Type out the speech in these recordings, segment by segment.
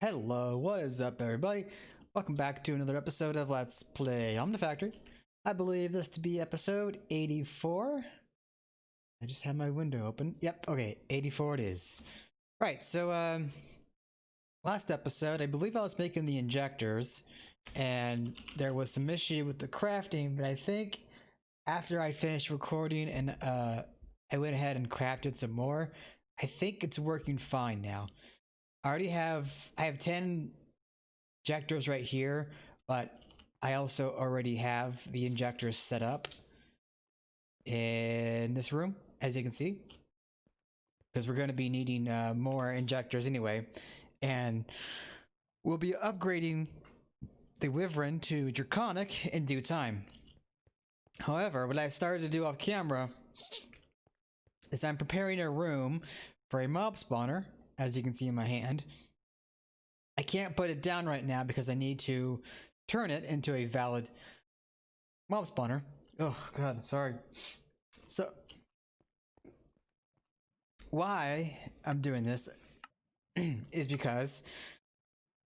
Hello, what is up everybody? Welcome back to another episode of Let's Play OmniFactory. I believe this to be episode 84. I just had my window open. Yep, okay, 84 it is. Right, so last episode I believe I was making the injectors and there was some issue with the crafting, but I think after I finished recording and I went ahead and crafted some more, I think it's working fine now. I have 10 injectors right here, but I also already have the injectors set up in this room, as you can see, because we're going to be needing more injectors anyway, and we'll be upgrading the Wyvern to Draconic in due time. However, what I've started to do off camera is I'm preparing a room for a mob spawner, as you can see in my hand. I can't put it down right now because I need to turn it into a valid mob spawner. Oh god, sorry. So why I'm doing this is because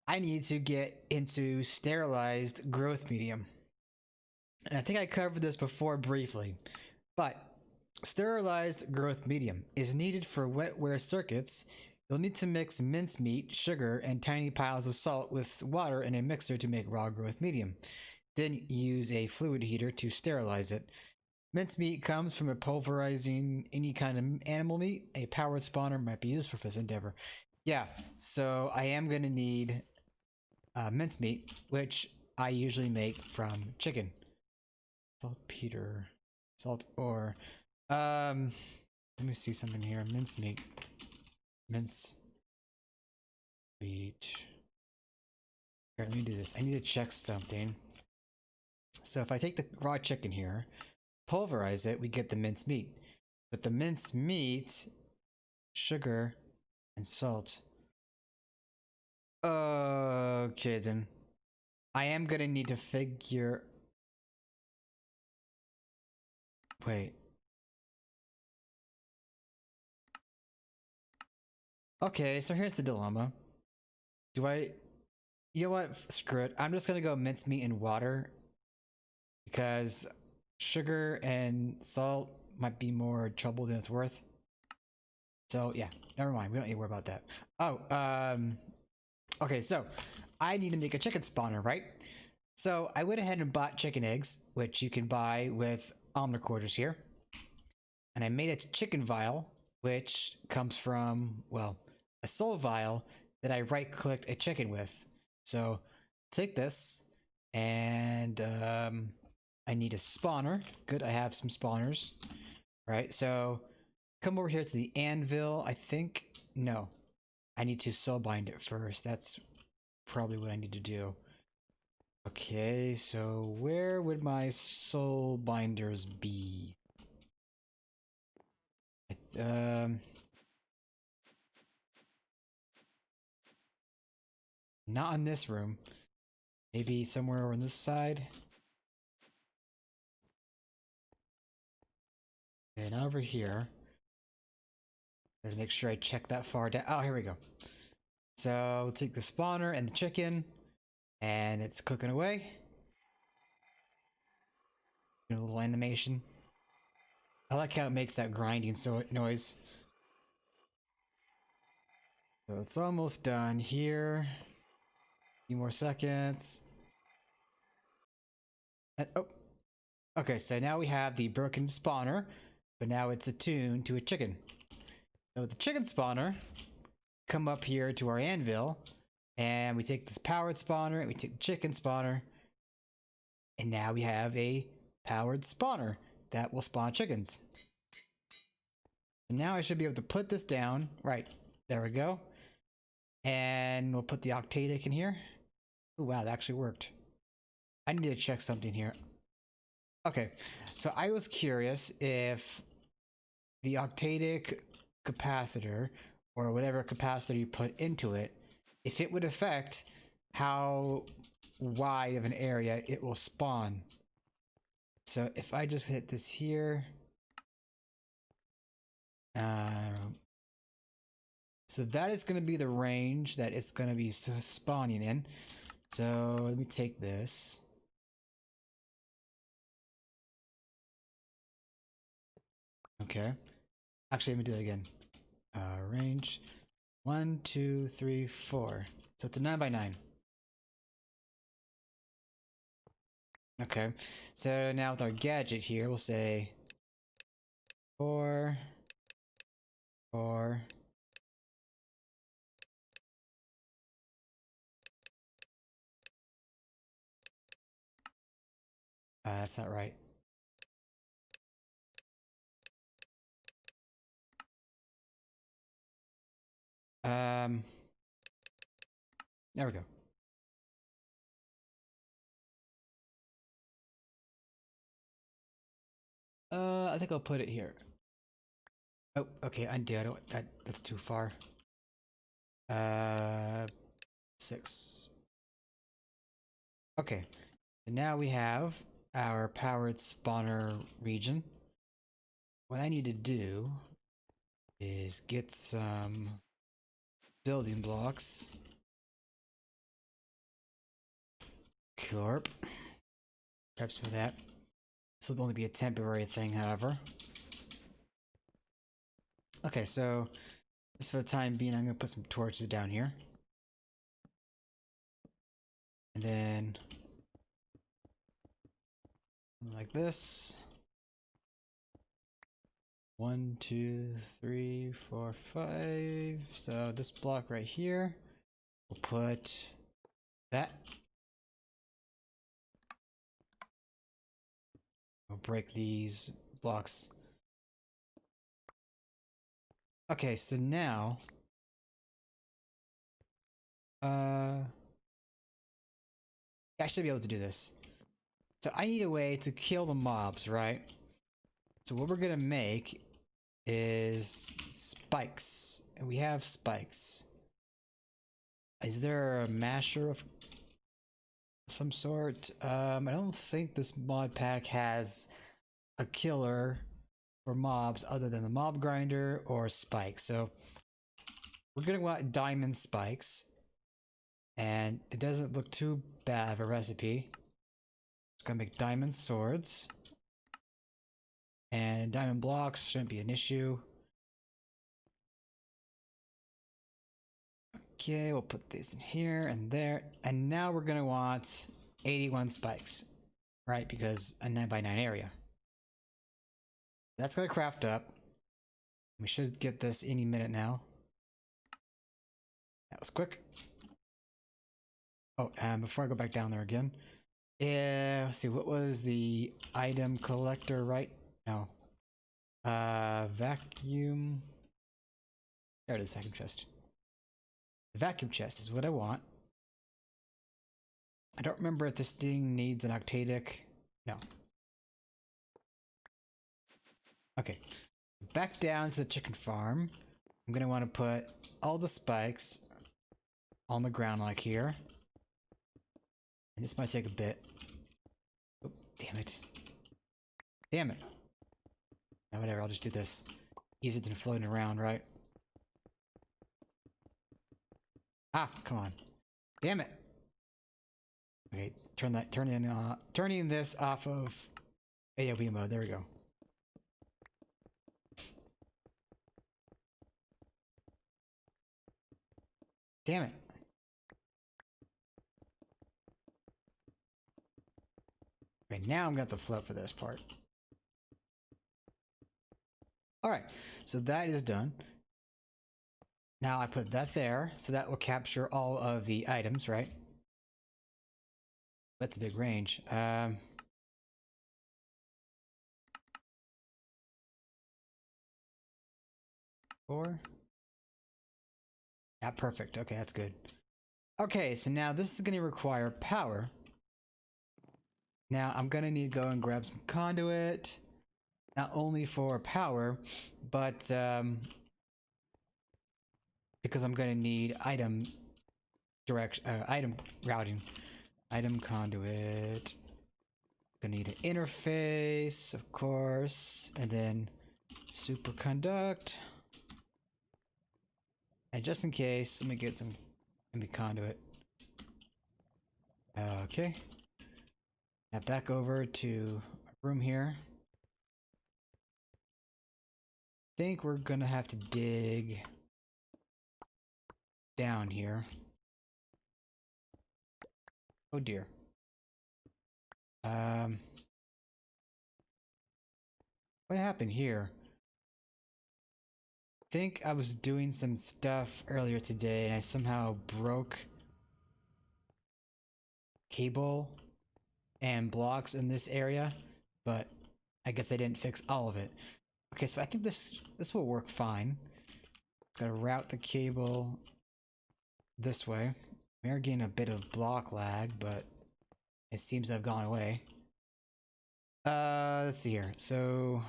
I need to get into sterilized growth medium. And I think I covered this before briefly, but sterilized growth medium is needed for wetware circuits. You'll need to mix mincemeat, sugar, and tiny piles of salt with water in a mixer to make raw growth medium. Then use a fluid heater to sterilize it. Mincemeat comes from pulverizing any kind of animal meat. A powered spawner might be used for this endeavor. Yeah, so I am going to need mincemeat, which I usually make from chicken. Saltpeter, salt ore. Let me see something here. Mincemeat. Mince meat. Here, let me do this. I need to check something. So if I take the raw chicken here, pulverize it, we get the mince meat. But the mince meat, sugar, and salt. Okay then. I am gonna need to figure. Wait. Okay, so here's the dilemma. You know what? Screw it. I'm just gonna go mincemeat and water because sugar and salt might be more trouble than it's worth. So yeah, never mind. We don't need to worry about that. Oh, okay, so I need to make a chicken spawner, right? So I went ahead and bought chicken eggs, which you can buy with omniquarters here. And I made a chicken vial, which comes from, well, a soul vial that I right-clicked a chicken with. So take this, and I need a spawner. Good, I have some spawners. Right, so come over here to the anvil, I think. No, I need to soul bind it first. That's probably what I need to do. Okay, so where would my soul binders be? Not in this room. Maybe somewhere on this side. And over here. Let's make sure I check that far down. Oh, here we go. So we'll take the spawner and the chicken, and it's cooking away. A little animation. I like how it makes that grinding noise. So it's almost done here. A few more seconds. And, oh, okay. So now we have the broken spawner, but now it's attuned to a chicken. So with the chicken spawner, come up here to our anvil, and we take this powered spawner, and we take the chicken spawner, and now we have a powered spawner that will spawn chickens. And now I should be able to put this down. Right, there we go. And we'll put the octadic in here. Oh wow, that actually worked. I need to check something here. Okay, so I was curious if the octadic capacitor, or whatever capacitor you put into it, if it would affect how wide of an area it will spawn. So if I just hit this here, so that is going to be the range that it's going to be spawning in. So let me take this. Okay. Actually, let me do that again. Range 1, 2, 3, 4. So it's a 9 by 9. Okay. So now with our gadget here, we'll say 4, 4. That's not right. There we go. I think I'll put it here. Oh, okay, undo. I don't. That's too far. 6. Okay. So now we have our powered spawner region. What I need to do is get some building blocks. Corp. Perhaps for that. This will only be a temporary thing, however. Okay, so just for the time being, I'm going to put some torches down here. And then like this. 1, 2, 3, 4, 5. So this block right here, we'll put that. We'll break these blocks. Okay, so now I should be able to do this. So I need a way to kill the mobs, right? So what we're gonna make is spikes. And we have spikes. Is there a masher of some sort? I don't think this mod pack has a killer for mobs other than the mob grinder or spikes. So we're gonna want diamond spikes. And it doesn't look too bad of a recipe. Just gonna make diamond swords. And diamond blocks shouldn't be an issue. Okay, we'll put these in here and there. And now we're gonna want 81 spikes, right? Because a 9 by 9 area. That's gonna craft up. We should get this any minute now. That was quick. Oh, and before I go back down there again, let's see, what was the item collector, right? No. Vacuum. There it is, vacuum chest. The vacuum chest is what I want. I don't remember if this thing needs an octadic. No. Okay. Back down to the chicken farm. I'm gonna want to put all the spikes on the ground like here. And this might take a bit. Oh, damn it. Damn it. Now whatever, I'll just do this. Easier than floating around, right? Ah, come on. Damn it. Okay, turning this off of AoE mode. There we go. Damn it. Okay, now I'm gonna have to float for this part. Alright, so that is done. Now I put that there, so that will capture all of the items, right? That's a big range. 4. Yeah, perfect. Okay, that's good. Okay, so now this is gonna require power. Now I'm gonna need to go and grab some conduit, not only for power, but because I'm gonna need item routing, item conduit. Gonna need an interface, of course, and then superconduct. And just in case, let me get some MB conduit. Okay. Now back over to our room here. Think we're gonna have to dig down here. Oh dear. What happened here? Think I was doing some stuff earlier today and I somehow broke cable and blocks in this area, but I guess I didn't fix all of it. Okay, so I think this will work fine. Gotta route the cable this way. We are getting a bit of block lag, but it seems to have gone away. Let's see here. So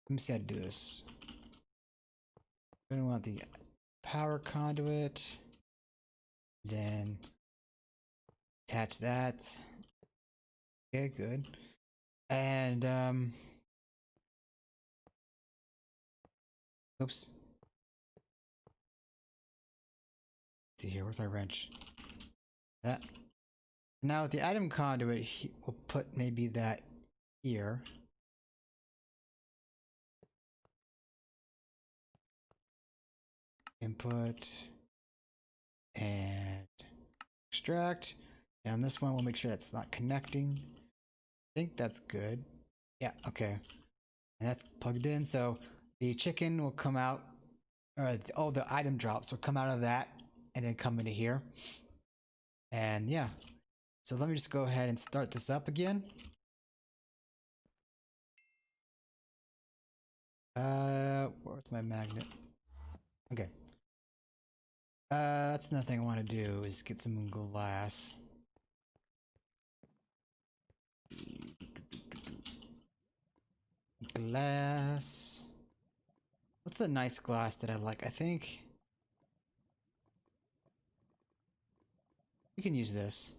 let me see how to do this. We're gonna want the power conduit, then attach that. Okay, good. And oops. Let's see here, where's my wrench? That. Now with the item conduit, we'll put maybe that here. Input and extract. And on this one, we'll make sure that's not connecting. I think that's good. Yeah, okay. And that's plugged in, so the chicken will come out, or all the item drops will come out of that and then come into here. And yeah, so let me just go ahead and start this up again. Where's my magnet? Okay. That's another thing I want to do is get some glass. Glass. What's the nice glass that I like? I think we can use this.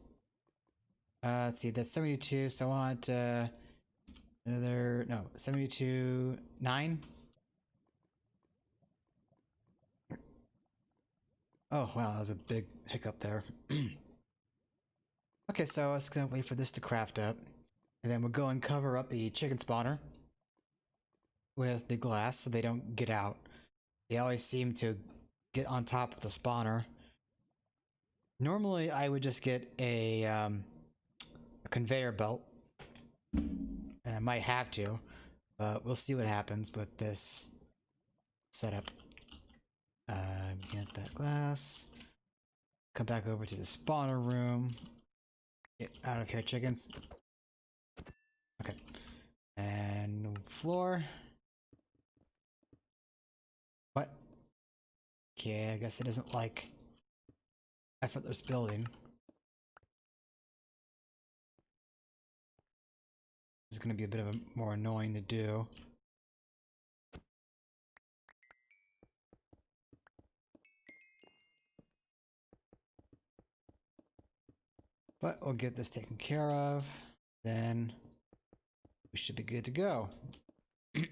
Let's see, that's 72, so I want another, no, 72, 9. Oh, wow, that was a big hiccup there. Okay, so I was gonna wait for this to craft up, and then we'll go and cover up the chicken spawner with the glass so they don't get out. They always seem to get on top of the spawner. Normally, I would just get a conveyor belt, and I might have to, but we'll see what happens with this setup. Get that glass. Come back over to the spawner room. Get out of here, chickens. Okay. And floor. What? Okay, I guess it doesn't like effortless building. It's gonna be a bit of a more annoying to do. But we'll get this taken care of. Then we should be good to go. There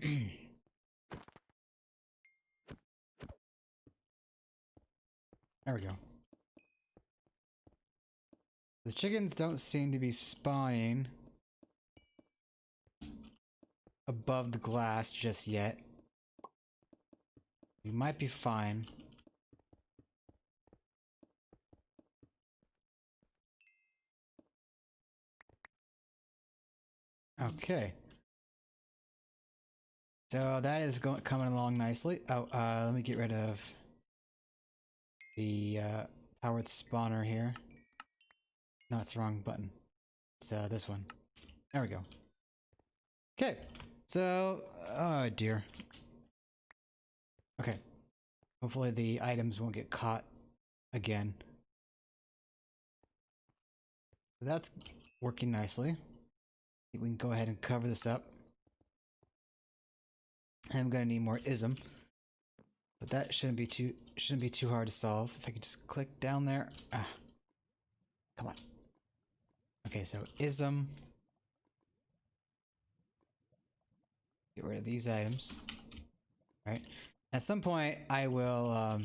we go. The chickens don't seem to be spawning above the glass just yet. We might be fine. Okay. So that is coming along nicely. Oh, let me get rid of the powered spawner here. No, it's the wrong button. It's this one. There we go. Okay. So, oh dear. Okay. Hopefully the items won't get caught again. That's working nicely. We can go ahead and cover this up. I'm gonna need more ism, but that shouldn't be too hard to solve. If I could just click down there. Ah, come on. Okay, so ism. Get rid of these items. All right. At some point, I will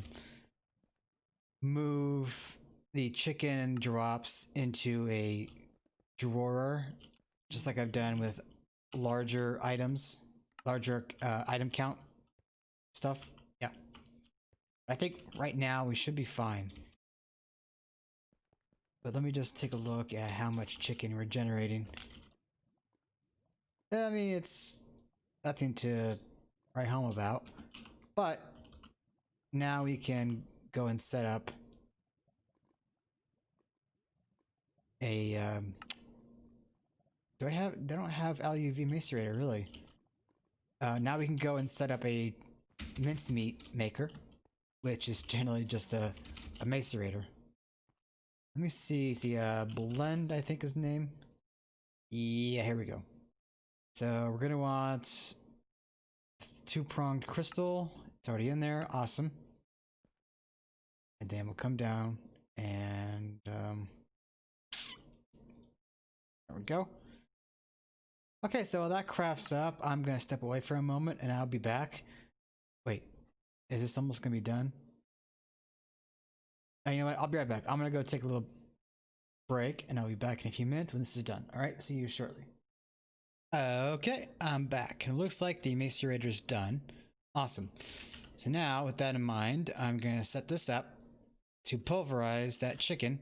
move the chicken drops into a drawer, just like I've done with larger items, larger item count stuff. Yeah. I think right now we should be fine. But let me just take a look at how much chicken we're generating. I mean, it's nothing to write home about. But now we can go and set up a I don't have LUV macerator really. Now we can go and set up a mincemeat maker, which is generally just a macerator. Let me see, blend, I think is the name. Yeah, here we go. So we're gonna want two-pronged crystal. It's already in there, awesome. And then we'll come down and there we go. Okay, so while that crafts up, I'm gonna step away for a moment and I'll be back. Wait, is this almost gonna be done? Oh, you know what? I'll be right back. I'm gonna go take a little break and I'll be back in a few minutes when this is done. All right, see you shortly. Okay, I'm back. And it looks like the macerator's done. Awesome. So now, with that in mind, I'm gonna set this up to pulverize that chicken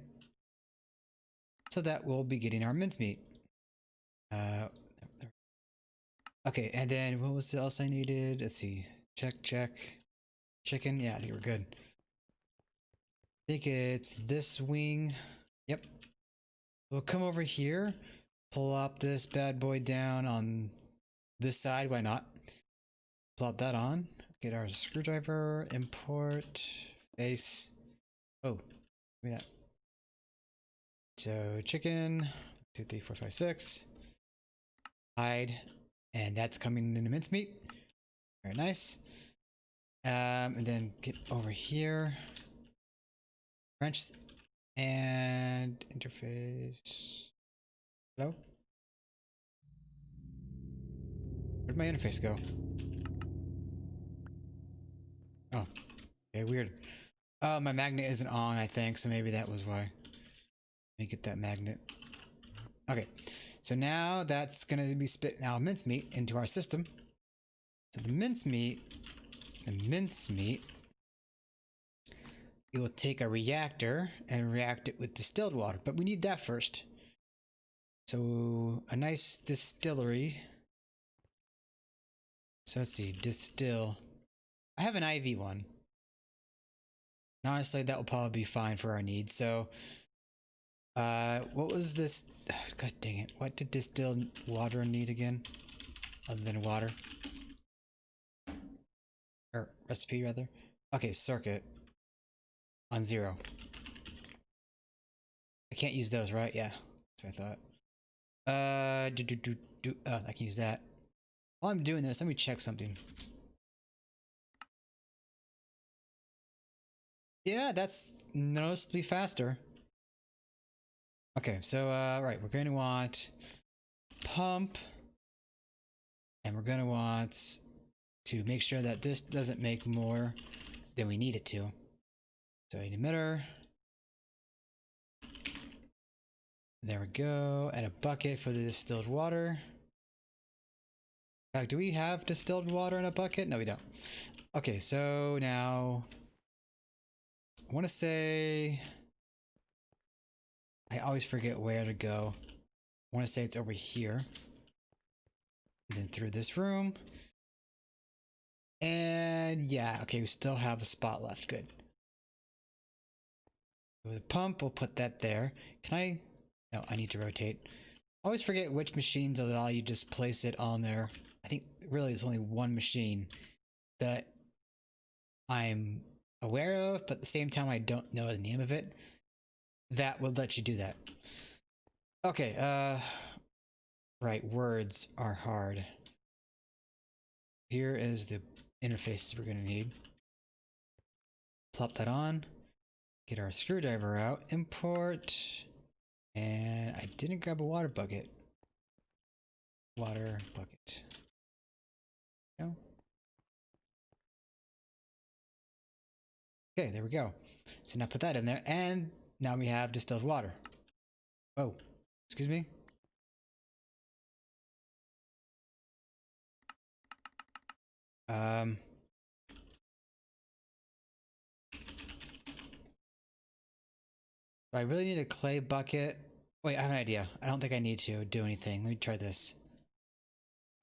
so that we'll be getting our mincemeat. Okay, and then what was else I needed? Let's see. Check. Chicken. Yeah, I think we're good. I think it's this wing. Yep. We'll come over here, plop this bad boy down on this side. Why not? Plop that on. Get our screwdriver. Import. Face. Oh, give me that. So chicken. 2, 3, 4, 5, 6. Hide. And that's coming into mincemeat. Very nice. And then get over here. Wrench and interface. Hello? Where'd my interface go? Oh, okay, weird. Oh, my magnet isn't on, I think, so maybe that was why. Let me get that magnet. Okay, so now that's gonna be spitting out mincemeat into our system. So the mincemeat, we will take a reactor and react it with distilled water, but we need that first. So a nice distillery. So let's see, distill. I have an IV one. And honestly, that will probably be fine for our needs. So, what was this? God dang it. What did distilled water need again? Other than water? Or recipe, rather? Okay, circuit. On 0. I can't use those, right? Yeah, that's what I thought. I can use that. While I'm doing this, let me check something. Yeah, that's noticeably faster. Okay, so right, we're going to want pump, and we're going to want to make sure that this doesn't make more than we need it to. So an emitter. There we go. And a bucket for the distilled water. In fact, do we have distilled water in a bucket? No, we don't. Okay, so now I want to say, I always forget where to go. I want to say it's over here. And then through this room. And yeah, okay, we still have a spot left. Good. So the pump, we'll put that there. Can I? No, I need to rotate. I always forget which machines allow you to just place it on there. I think really there's only one machine that I'm aware of, but at the same time I don't know the name of it. That would let you do that. Okay, right, words are hard. Here is the interfaces we're gonna need. Plop that on. Get our screwdriver out. Import. And I didn't grab a water bucket. Water bucket. No. Okay, there we go. So now put that in there, and now we have distilled water. Oh, excuse me. I really need a clay bucket. Wait, I have an idea. I don't think I need to do anything. Let me try this.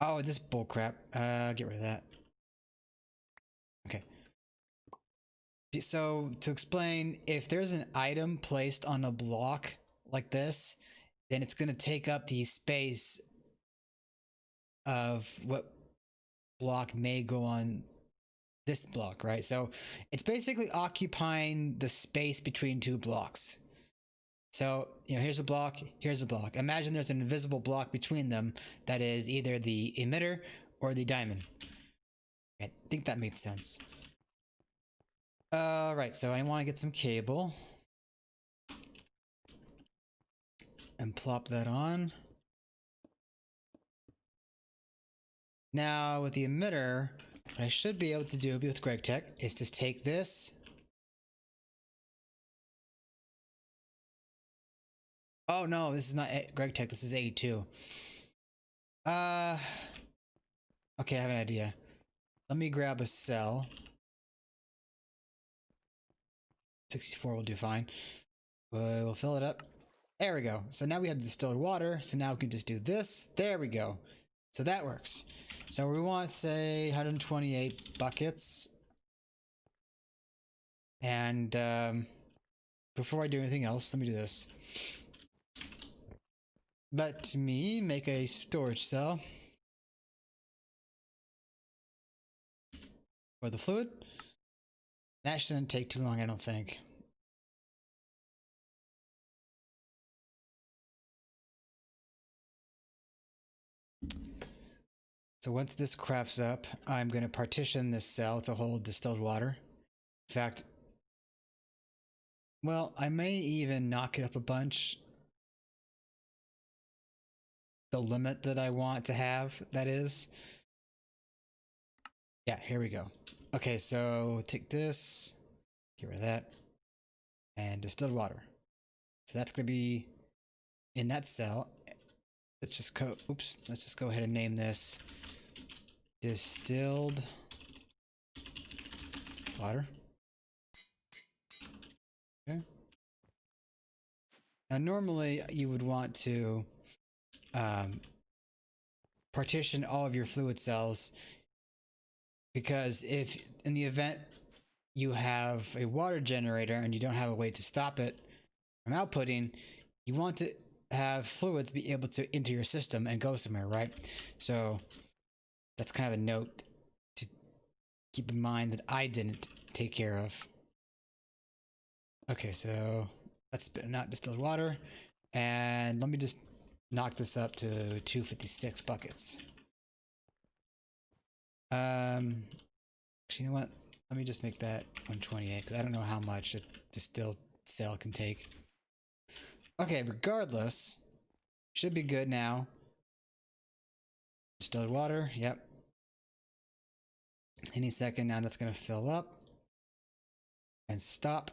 Oh, this bull crap. Get rid of that. Okay. So to explain, if there's an item placed on a block like this, then it's going to take up the space of what block may go on this block, right? So it's basically occupying the space between two blocks. So, you know, here's a block, here's a block. Imagine there's an invisible block between them that is either the emitter or the diamond. I think that makes sense. Right, so I want to get some cable. And plop that on. Now, with the emitter, what I should be able to do with GregTech is just take this. Oh no, this is not GregTech, this is A2. Okay, I have an idea. Let me grab a cell. 64 will do fine. We'll fill it up. There we go. So now we have the distilled water. So now we can just do this. There we go. So that works. So we want, say, 128 buckets. And before I do anything else, let me do this. Let me make a storage cell for the fluid. That shouldn't take too long, I don't think. So once this crafts up, I'm going to partition this cell to hold distilled water. In fact, well, I may even knock it up a bunch. The limit that I want to have, that is. Yeah, here we go. Okay, so take this, get rid of that, and distilled water. So that's going to be in that cell. Let's just go, oops, let's just go ahead and name this distilled water. Okay. Now, normally you would want to partition all of your fluid cells, because if in the event you have a water generator and you don't have a way to stop it from outputting, you want to have fluids be able to enter your system and go somewhere, right? So that's kind of a note to keep in mind that I didn't take care of. Okay, so that's not distilled water. And let me just knock this up to 256 buckets. Actually, you know what? Let me just make that 128, because I don't know how much a distilled cell can take. Okay, regardless, should be good now. Distilled water, yep. Any second now that's going to fill up. And stop.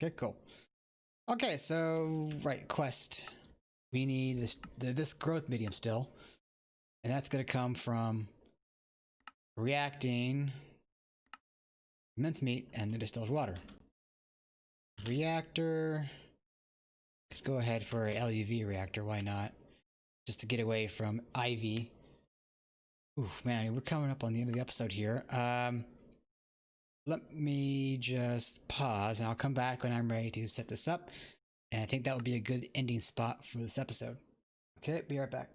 Okay, cool. Okay, so, right, quest. We need this growth medium still. And that's going to come from reacting mincemeat and the distilled water. Reactor. Could go ahead for a LUV reactor, why not? Just to get away from IV. Oof, man, we're coming up on the end of the episode here. Let me just pause and I'll come back when I'm ready to set this up. And I think that would be a good ending spot for this episode. Okay, be right back.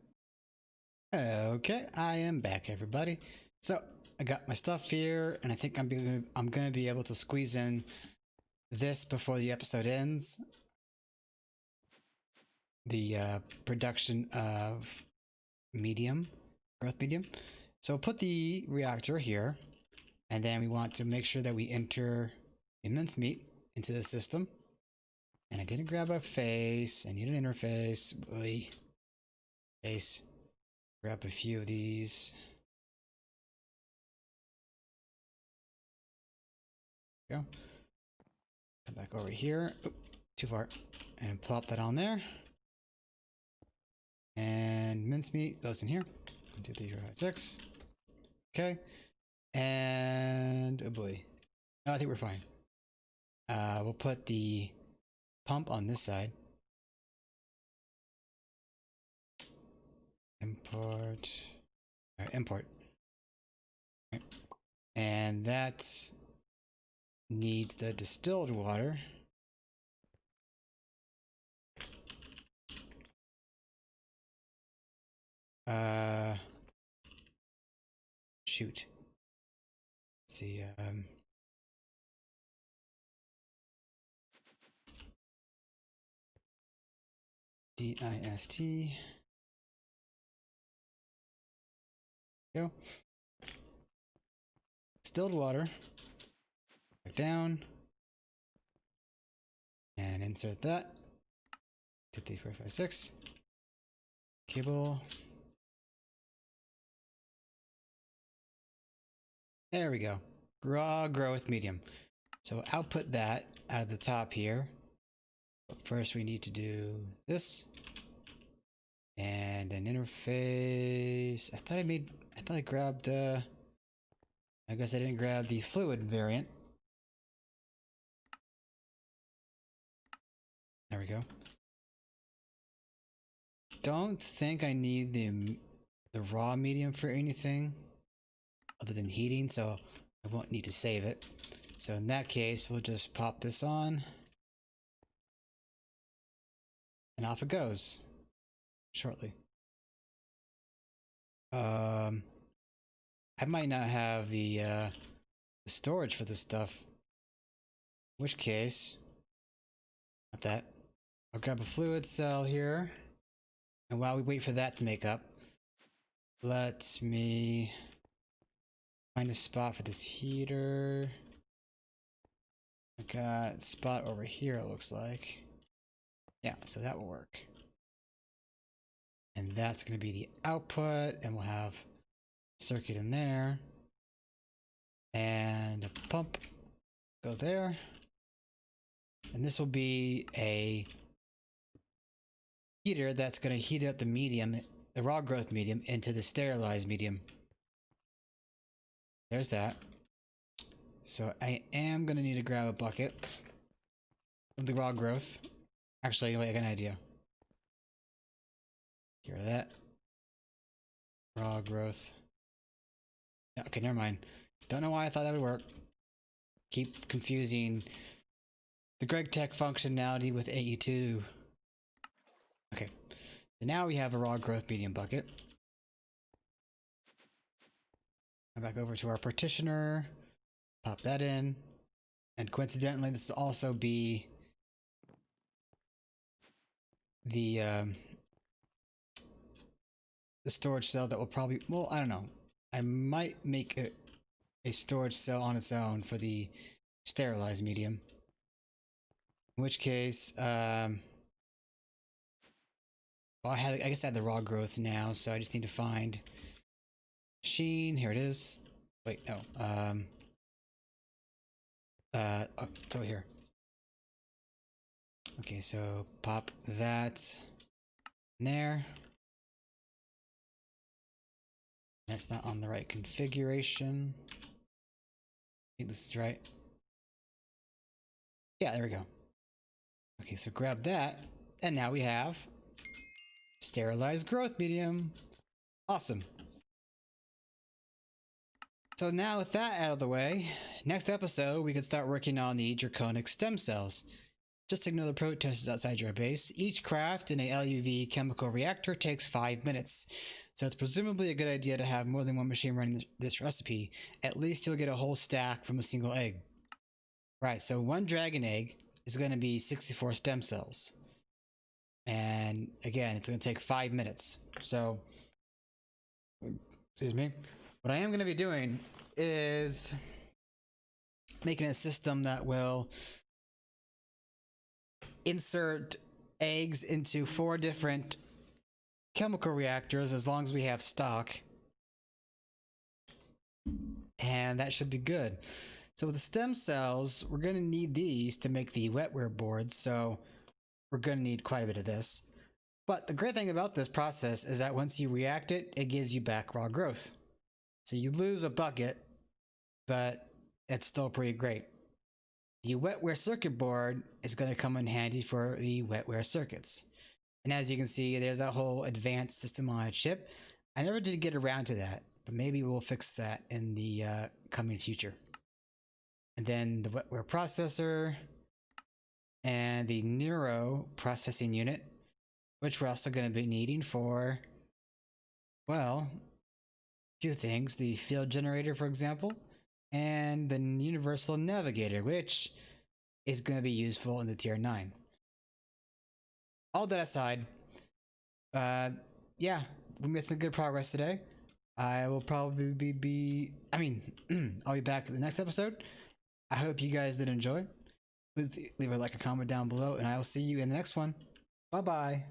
Okay, I am back, everybody. So I got my stuff here, and I think I'm gonna be able to squeeze in this before the episode ends. The production of growth medium. So put the reactor here, and then we want to make sure that we enter the mincemeat into the system. And I didn't grab a face. I need an interface. Face. Grab a few of these. Go. Come back over here. Oop, too far. And plop that on there. And mincemeat goes in here. 1, 2, 3, 4, 5, 6. Okay. And oh boy. No, I think we're fine. We'll put the pump on this side. Import. All right, import. All right. And that needs the distilled water. Shoot. Let's see. DIST. Go. Distilled water. Back down. And insert that. 2, 3, 4, 5, 6. Cable. There we go. Raw growth medium. So output that out of the top here. But first we need to do this. And an interface. I thought I grabbed I guess I didn't grab the fluid variant. There we go. Don't think I need the raw medium for anything other than heating, so I won't need to save it. So in that case, we'll just pop this on. And off it goes. Shortly. I might not have the storage for this stuff. In which case, not that. I'll grab a fluid cell here. And while we wait for that to make up, let me find a spot for this heater. I got a spot over here, it looks like. Yeah, so that will work. And that's going to be the output, and we'll have a circuit in there. And a pump go there. And this will be a heater that's going to heat up the medium, the raw growth medium, into the sterilized medium. There's that. So I am going to need to grab a bucket of the raw growth. Actually, wait, I got an idea. Get rid of that. Raw growth. Yeah, okay, never mind. Don't know why I thought that would work. Keep confusing the GregTech functionality with AE2. Okay, so now we have a raw growth medium bucket. Come back over to our partitioner, pop that in, and coincidentally, this will also be the storage cell that will probably, well, I don't know. I might make a storage cell on its own for the sterilized medium. In which case, well, I guess I have the raw growth now, so I just need to find machine. Here it is. Wait, no. Oh, it's over here. Okay, so pop that in there. That's not on the right configuration. I think this is right. Yeah, there we go. Okay, so grab that, and now we have sterilized growth medium. Awesome. So now with that out of the way, next episode we could start working on the draconic stem cells. Just ignore the protests outside your base. Each craft in a LUV chemical reactor takes 5 minutes. So it's presumably a good idea to have more than one machine running this recipe. At least you'll get a whole stack from a single egg. Right, so one dragon egg is going to be 64 stem cells. And again, it's going to take 5 minutes. So, excuse me. What I am going to be doing is making a system that will insert eggs into 4 different chemical reactors as long as we have stock. And that should be good. So with the stem cells, we're going to need these to make the wetware boards, so we're going to need quite a bit of this. But the great thing about this process is that once you react it, it gives you back raw growth. So you lose a bucket, but it's still pretty great. The wetware circuit board is going to come in handy for the wetware circuits. And as you can see, there's that whole advanced system on a chip. I never did get around to that, but maybe we'll fix that in the coming future. And then the wetware processor and the neuro processing unit, which we're also going to be needing for, well, a few things. The field generator, for example, and the universal navigator, which is going to be useful in the tier 9. All that aside, yeah, we made some good progress today. I will probably I'll be back in the next episode. I hope you guys did enjoy. Please leave a like or comment down below, and I will see you in the next one. Bye bye.